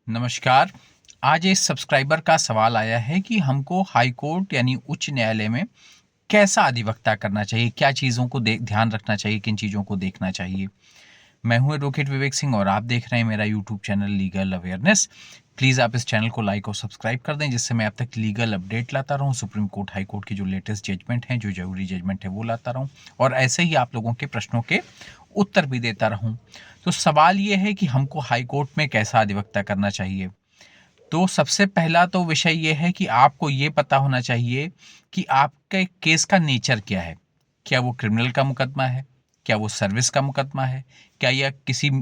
नमस्कार। आज एक सब्सक्राइबर का सवाल आया है कि हमको हाई कोर्ट यानी उच्च न्यायालय में कैसा अधिवक्ता करना चाहिए, क्या चीज़ों को ध्यान रखना चाहिए, किन चीज़ों को देखना चाहिए। मैं हूँ एडवोकेट विवेक सिंह और आप देख रहे हैं मेरा YouTube channel legal awareness. Please आप इस चैनल को लाइक और सब्सक्राइब कर दें, जिससे मैं अब तक लीगल अपडेट लाता रहूँ, सुप्रीम कोर्ट, हाई कोर्ट की जो लेटेस्ट जजमेंट हैं, जो जरूरी जजमेंट है वो लाता रहूँ, और ऐसे ही आप लोगों के प्रश्नों के उत्तर भी देता रहूँ। तो सवाल ये है कि हमको हाई कोर्ट में कैसा अधिवक्ता करना चाहिए। तो सबसे पहला तो विषय ये है कि आपको ये पता होना चाहिए कि आपके केस का नेचर क्या है। क्या वो क्रिमिनल का मुकदमा है? क्या वो सर्विस का मुकदमा है? क्या यह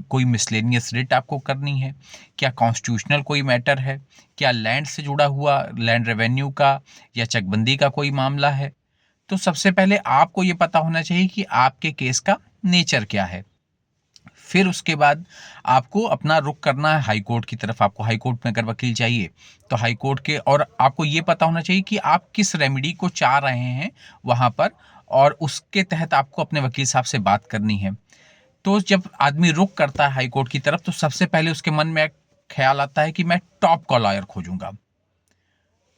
कोई मिसलेनियस रिट आपको करनी है? क्या कॉन्स्टिट्यूशनल कोई मैटर है? क्या लैंड से जुड़ा हुआ, लैंड रेवेन्यू का या चकबंदी का कोई मामला है? तो सबसे पहले आपको ये पता होना चाहिए कि आपके केस का नेचर क्या है। फिर उसके बाद आपको अपना रुख करना है हाई कोर्ट की तरफ। आपको हाई कोर्ट में अगर वकील चाहिए तो हाई कोर्ट के, और आपको ये पता होना चाहिए कि आप किस रेमेडी को चाह रहे हैं वहाँ पर, और उसके तहत आपको अपने वकील साहब से बात करनी है। तो जब आदमी रुख करता है हाई कोर्ट की तरफ, तो सबसे पहले उसके मन में एक ख्याल आता है कि मैं टॉप का लॉयर खोजूंगा।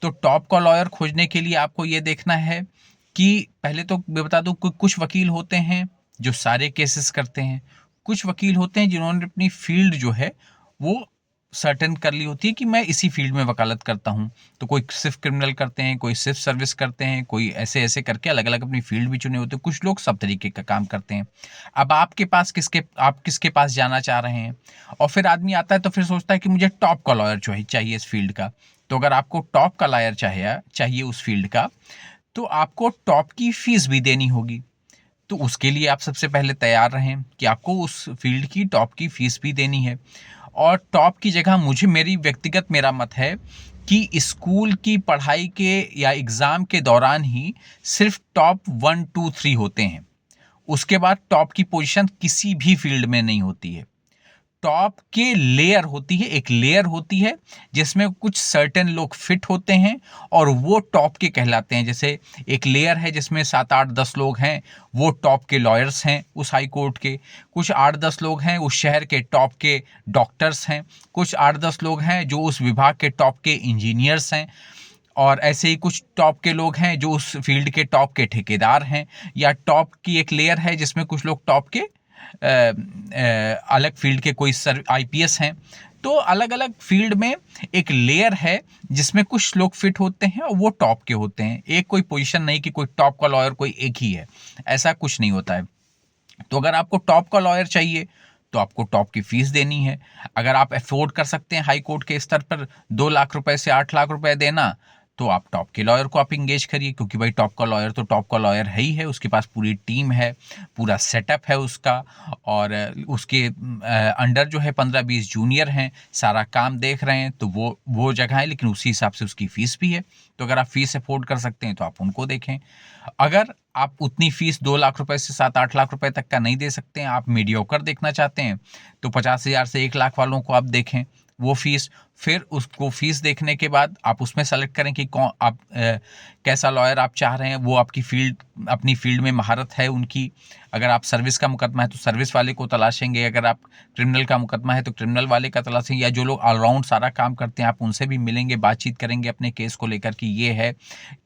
तो टॉप का लॉयर खोजने के लिए आपको ये देखना है कि पहले तो मैं बता दूं, कुछ वकील होते हैं जो सारे केसेस करते हैं। कुछ वकील होते हैं जिन्होंने अपनी फील्ड जो है वो सर्टेन कर ली होती है कि मैं इसी फील्ड में वकालत करता हूँ। तो कोई सिर्फ क्रिमिनल करते हैं, कोई सिर्फ सर्विस करते हैं, कोई ऐसे ऐसे करके अलग अलग अपनी फील्ड भी चुने होते हैं। कुछ लोग सब तरीके का काम करते हैं। अब आप किसके पास जाना चाह रहे हैं। और फिर आदमी आता है तो फिर सोचता है कि मुझे टॉप का लॉयर चाहिए इस फील्ड का। तो अगर आपको टॉप का लॉयर चाहिए उस फील्ड का, तो आपको टॉप की फीस भी देनी होगी। तो उसके लिए आप सबसे पहले तैयार रहें कि आपको उस फील्ड की टॉप की फीस भी देनी है। और टॉप की जगह मेरा मत है कि स्कूल की पढ़ाई के या एग्ज़ाम के दौरान ही सिर्फ टॉप 1 2 3 होते हैं। उसके बाद टॉप की पोजीशन किसी भी फील्ड में नहीं होती है। टॉप के लेयर होती है, एक लेयर होती है जिसमें कुछ सर्टेन लोग फिट होते हैं और वो टॉप के कहलाते हैं। जैसे एक लेयर है जिसमें 7 8 10 लोग हैं, वो टॉप के लॉयर्स हैं उस हाई कोर्ट के। कुछ 8 10 लोग हैं उस शहर के टॉप के डॉक्टर्स हैं। कुछ 8 10 लोग हैं जो उस विभाग के टॉप के इंजीनियर्स हैं। और ऐसे ही कुछ टॉप के लोग हैं जो उस फील्ड के टॉप के ठेकेदार हैं। या टॉप की एक लेयर है जिसमें कुछ लोग टॉप के अलग फील्ड के कोई सर आईपीएस हैं। तो अलग अलग फील्ड में एक लेयर है जिसमें कुछ लोग फिट होते हैं और वो टॉप के होते हैं। एक कोई पोजीशन नहीं कि कोई टॉप का लॉयर कोई एक ही है, ऐसा कुछ नहीं होता है। तो अगर आपको टॉप का लॉयर चाहिए तो आपको टॉप की फीस देनी है। अगर आप अफोर्ड कर सकते हैं हाई कोर्ट के स्तर पर 2 लाख रुपए से 8 लाख रुपए देना, तो आप टॉप के लॉयर को आप इंगेज करिए, क्योंकि भाई टॉप का लॉयर तो टॉप का लॉयर है ही है, उसके पास पूरी टीम है, पूरा सेटअप है उसका। और उसके अंडर जो है 15 20 जूनियर हैं, सारा काम देख रहे हैं। तो वो जगह है, लेकिन उसी हिसाब से उसकी फीस भी है। तो अगर आप फीस अफोर्ड कर सकते हैं तो आप उनको देखें। अगर आप उतनी फीस 2 लाख रुपए से 7 8 लाख रुपए तक का नहीं दे सकते हैं, आप मीडियोकर देखना चाहते हैं, तो 50,000 से 1 लाख वालों को आप देखें वो फीस। फिर उसको फीस देखने के बाद आप उसमें सेलेक्ट करें कि कौन आप कैसा लॉयर आप चाह रहे हैं। वो आपकी फील्ड, अपनी फील्ड में महारत है उनकी। अगर आप सर्विस का मुकदमा है तो सर्विस वाले को तलाशेंगे, अगर आप क्रिमिनल का मुकदमा है तो क्रिमिनल वाले का तलाशेंगे, या जो लोग ऑलराउंड सारा काम करते हैं आप उनसे भी मिलेंगे, बातचीत करेंगे अपने केस को लेकर कि ये है,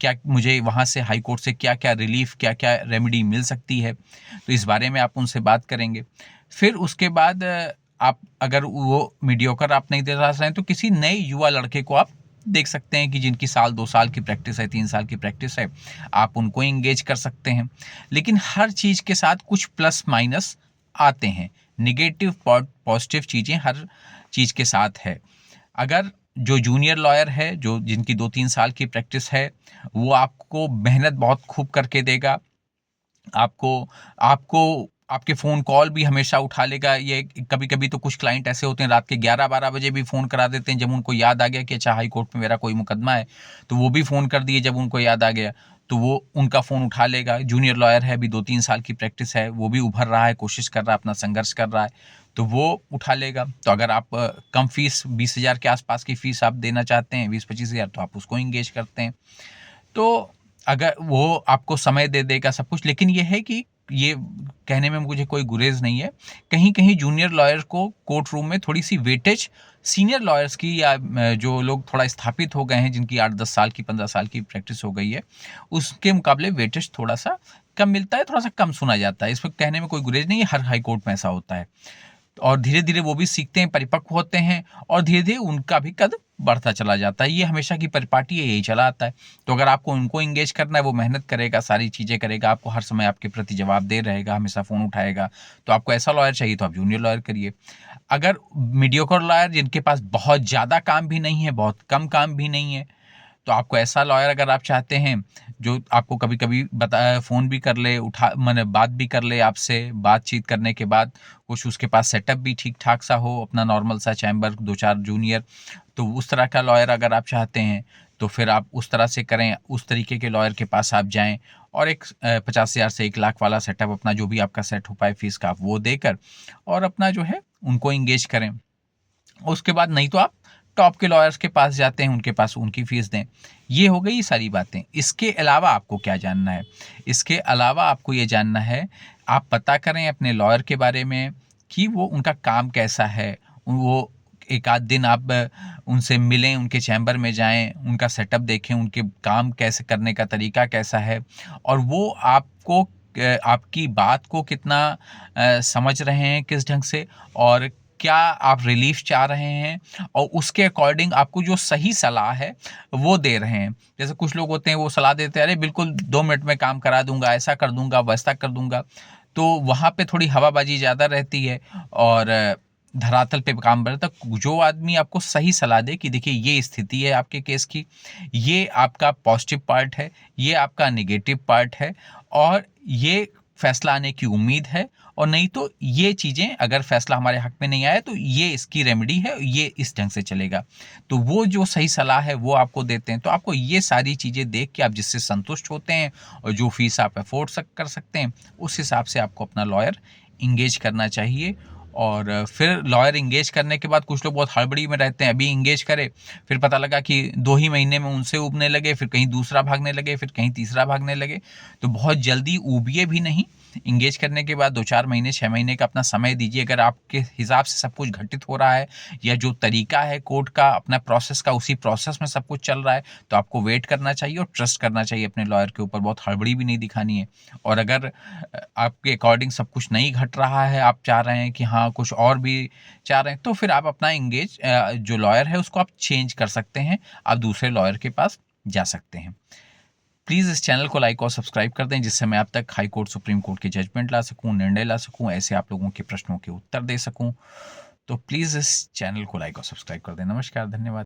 क्या मुझे वहाँ से हाई कोर्ट से क्या क्या रिलीफ, क्या क्या रेमेडी मिल सकती है। तो इस बारे में आप उनसे बात करेंगे। फिर उसके बाद आप, अगर वो मीडियोकर आप नहीं दे रहे हैं, तो किसी नए युवा लड़के को आप देख सकते हैं कि जिनकी 1 2 साल की प्रैक्टिस है, 3 साल की प्रैक्टिस है, आप उनको इंगेज कर सकते हैं। लेकिन हर चीज़ के साथ कुछ प्लस माइनस आते हैं, निगेटिव पॉजिटिव चीज़ें हर चीज़ के साथ है। अगर जो जूनियर लॉयर है, जो जिनकी 2 3 साल की प्रैक्टिस है, वो आपको मेहनत बहुत खूब करके देगा। आपको आपको आपके फ़ोन कॉल भी हमेशा उठा लेगा। ये कभी कभी तो कुछ क्लाइंट ऐसे होते हैं रात के 11 12 बजे भी फ़ोन करा देते हैं, जब उनको याद आ गया कि अच्छा हाई कोर्ट में मेरा कोई मुकदमा है, तो वो भी फ़ोन कर दिए जब उनको याद आ गया, तो वो उनका फ़ोन उठा लेगा। जूनियर लॉयर है, अभी 2 3 साल की प्रैक्टिस है, वो भी उभर रहा है, कोशिश कर रहा है, अपना संघर्ष कर रहा है, तो वो उठा लेगा। तो अगर आप कम फीस 20,000 के आसपास की फ़ीस आप देना चाहते हैं, 20 25 हज़ार, तो आप उसको इंगेज करते हैं। तो अगर वो आपको समय दे देगा सब कुछ, लेकिन ये है कि ये कहने में मुझे कोई गुरेज नहीं है, कहीं कहीं जूनियर लॉयर को कोर्ट रूम में थोड़ी सी वेटेज सीनियर लॉयर्स की या जो लोग थोड़ा स्थापित हो गए हैं, जिनकी 8-10 साल की 15 साल की प्रैक्टिस हो गई है, उसके मुकाबले वेटेज थोड़ा सा कम मिलता है, थोड़ा सा कम सुना जाता है। इस पर कहने में कोई गुरेज नहीं है, हर हाई कोर्ट में ऐसा होता है। और धीरे धीरे वो भी सीखते हैं, परिपक्व होते हैं, और धीरे धीरे उनका भी कद बढ़ता चला जाता है। ये हमेशा की परिपाटी है, यही चला आता है। तो अगर आपको उनको एंगेज करना है, वो मेहनत करेगा, सारी चीज़ें करेगा, आपको हर समय आपके प्रति जवाबदेह रहेगा, हमेशा फ़ोन उठाएगा, तो आपको ऐसा लॉयर चाहिए तो आप जूनियर लॉयर करिए। अगर मीडियोकर लॉयर जिनके पास बहुत ज़्यादा काम भी नहीं है, बहुत कम काम भी नहीं है, तो आपको ऐसा लॉयर अगर आप चाहते हैं जो आपको कभी कभी फ़ोन भी कर ले, उठा मैंने बात भी कर ले आपसे, बातचीत करने के बाद कुछ उसके पास सेटअप भी ठीक ठाक सा हो, अपना नॉर्मल सा चैम्बर, 2-4 जूनियर, तो उस तरह का लॉयर अगर आप चाहते हैं तो फिर आप उस तरह से करें, उस तरीके के लॉयर के पास आप जाएं और एक 50,000 से 1 लाख वाला सेटअप, अपना जो भी आपका सेट हो पाए फीस का, आप वो देकर और अपना जो है उनको इंगेज करें। उसके बाद नहीं तो आप टॉप के लॉयर्स के पास जाते हैं, उनके पास उनकी फीस दें। ये हो गई सारी बातें। इसके अलावा आपको क्या जानना है? इसके अलावा आपको ये जानना है, आप पता करें अपने लॉयर के बारे में कि वो उनका काम कैसा है। वो एक आध दिन आप उनसे मिलें, उनके चैम्बर में जाएँ, उनका सेटअप देखें, उनके काम कैसे करने का तरीका कैसा है, और वो आपको आपकी बात को कितना समझ रहे हैं, किस ढंग से, और क्या आप रिलीफ चाह रहे हैं, और उसके अकॉर्डिंग आपको जो सही सलाह है वो दे रहे हैं। जैसे कुछ लोग होते हैं, वो सलाह देते हैं, अरे बिल्कुल 2 मिनट में काम करा दूंगा, ऐसा कर दूंगा, वैसा कर दूंगा, तो वहाँ पे थोड़ी हवाबाजी ज़्यादा रहती है और धरातल पे काम बढ़ता। जो आदमी आपको सही सलाह दे कि देखिए ये स्थिति है आपके केस की, ये आपका पॉजिटिव पार्ट है, ये आपका नेगेटिव पार्ट है, और ये फैसला आने की उम्मीद है, और नहीं तो ये चीज़ें अगर फैसला हमारे हक में नहीं आया तो ये इसकी रेमेडी है, ये इस ढंग से चलेगा। तो वो जो सही सलाह है वो आपको देते हैं। तो आपको ये सारी चीज़ें देख के आप जिससे संतुष्ट होते हैं और जो फीस आप अफोर्ड कर सकते हैं, उस हिसाब से आपको अपना लॉयर इंगेज करना चाहिए। और फिर लॉयर इंगेज करने के बाद कुछ लोग बहुत हड़बड़ी में रहते हैं, अभी इंगेज करे, फिर पता लगा कि 2 ही महीने में उनसे ऊबने लगे, फिर कहीं दूसरा भागने लगे, फिर कहीं तीसरा भागने लगे। तो बहुत जल्दी ऊबिए भी नहीं। इंगेज करने के बाद 2-4 महीने, 6 महीने का अपना समय दीजिए। अगर आपके हिसाब से सब कुछ घटित हो रहा है, या जो तरीका है कोर्ट का अपना प्रोसेस का, उसी प्रोसेस में सब कुछ चल रहा है, तो आपको वेट करना चाहिए और ट्रस्ट करना चाहिए अपने लॉयर के ऊपर। बहुत हड़बड़ी भी नहीं दिखानी है। और अगर आपके अकॉर्डिंग सब कुछ नहीं घट रहा है, आप चाह रहे हैं कि हाँ कुछ और भी चाह रहे हैं, तो फिर आप अपना इंगेज जो लॉयर है उसको आप चेंज कर सकते हैं, आप दूसरे लॉयर के पास जा सकते हैं। प्लीज़ इस चैनल को लाइक और सब्सक्राइब कर दें, जिससे मैं आप तक हाई कोर्ट, सुप्रीम कोर्ट की जजमेंट ला सकूं, निर्णय ला सकूं, ऐसे आप लोगों के प्रश्नों के उत्तर दे सकूं। तो प्लीज़ इस चैनल को लाइक और सब्सक्राइब कर दें। नमस्कार, धन्यवाद।